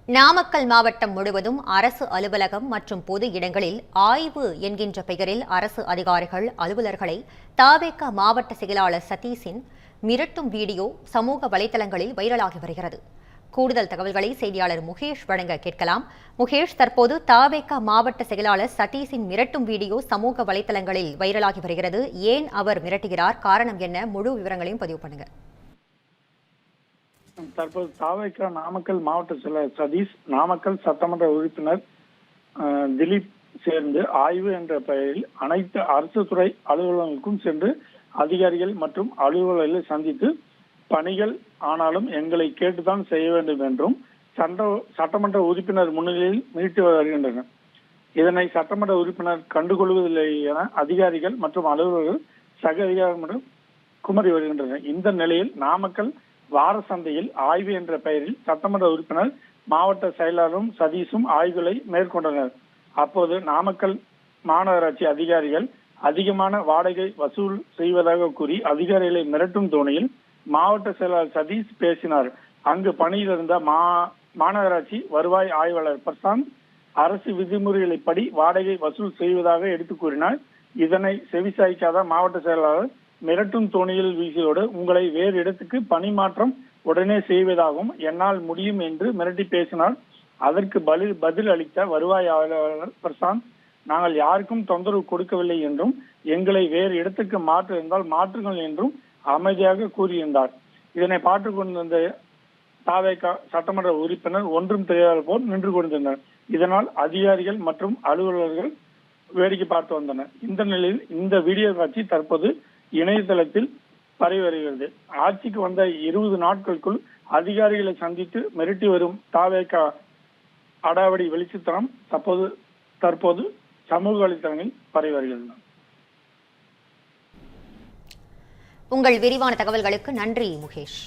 நாமக்கல் மாவட்டம் முழுவதும் அரசு அலுவலகம் மற்றும் பொது இடங்களில் ஆய்வு என்கின்ற பெயரில் அரசு அதிகாரிகள் அலுவலர்களை தவேக மாவட்ட செயலாளர் சதீஷின் மிரட்டும் வீடியோ சமூக வலைதளங்களில் வைரலாகி வருகிறது. கூடுதல் தகவல்களை செய்தியாளர் முகேஷ் வழங்க கேட்கலாம். முகேஷ், தற்போது தவேக மாவட்ட செயலாளர் சதீஷின் மிரட்டும் வீடியோ சமூக வலைதளங்களில் வைரலாகி வருகிறது. ஏன் அவர் மிரட்டுகிறார்? காரணம் என்ன? முழு விவரங்களையும் பதிவு பண்ணுங்க. தற்போது தவேக நாமக்கல் மாவட்ட செயலர் சதீஷ், நாமக்கல் சட்டமன்ற உறுப்பினர் திலீப் சேர்ந்து ஆய்வு என்ற பெயரில் அனைத்து அரசு துறை அலுவலகங்களுக்கும் சென்று அதிகாரிகள் மற்றும் அலுவலர்களை சந்தித்து பணிகள் ஆனாலும் எங்களை கேட்டுதான் செய்ய வேண்டும் என்றும் சட்டமன்ற உறுப்பினர் முன்னிலையில் மீட்டு வருகின்றனர். இதனை சட்டமன்ற உறுப்பினர் கண்டுகொள்வதில்லை என அதிகாரிகள் மற்றும் அலுவலர்கள் சக அதிகாரிகள் குமரி வருகின்றனர். இந்த நிலையில் நாமக்கல் வார சந்தையில் ஆய்வு என்ற பெயரில் சட்டமன்ற உறுப்பினர் மாவட்ட செயலாளரும் சதீஷும் ஆய்வுகளை மேற்கொண்டனர். அப்போது நாமக்கல் மாநகராட்சி அதிகாரிகள் அதிகமான வாடகை வசூல் செய்வதாக கூறி அதிகாரிகளை மிரட்டும் தோணியில் மாவட்ட செயலாளர் சதீஷ் பேசினார். அங்கு பணியில் இருந்த மாநகராட்சி வருவாய் ஆய்வாளர் பிரசாந்த் அரசு விதிமுறைகளின்படி வாடகை வசூல் செய்வதாக எடுத்து கூறினார். இதனை செவிசாய்க்காத மாவட்ட செயலாளர் மிரட்டும் தோணியில் வீசியோடு உங்களை வேறு இடத்துக்கு பணி மாற்றம் உடனே செய்வதாகவும் என்னால் முடியும் என்று மிரட்டி பேசினார். அதற்கு பதில் அளித்த வருவாய் ஆய்வாளர் பிரசாந்த், நாங்கள் யாருக்கும் தொந்தரவு கொடுக்கவில்லை என்றும் எங்களை வேறு இடத்துக்கு மாற்ற இருந்தால் மாற்றுங்கள் என்றும் அமைதியாக கூறியிருந்தார். இதனை பார்த்துக் கொண்டிருந்த தவேக சட்டமன்ற உறுப்பினர் ஒன்றும் தெரியாத போல் நின்று கொண்டிருந்தனர். இதனால் அதிகாரிகள் மற்றும் அலுவலர்கள் வேடிக்கை பார்த்து வந்தனர். இந்த நிலையில் இந்த வீடியோ காட்சி தற்போது இணையதளத்தில் பரவி வருகிறது. ஆட்சிக்கு வந்த 20 நாட்களுக்குள் அதிகாரிகளை சந்தித்து மிரட்டி வரும் தவேக அடாவடி வெளிச்சித்தனம் தற்போது சமூக வலைதளங்களில் பரவி வருகிறது. உங்கள் விரிவான தகவல்களுக்கு நன்றி முகேஷ்.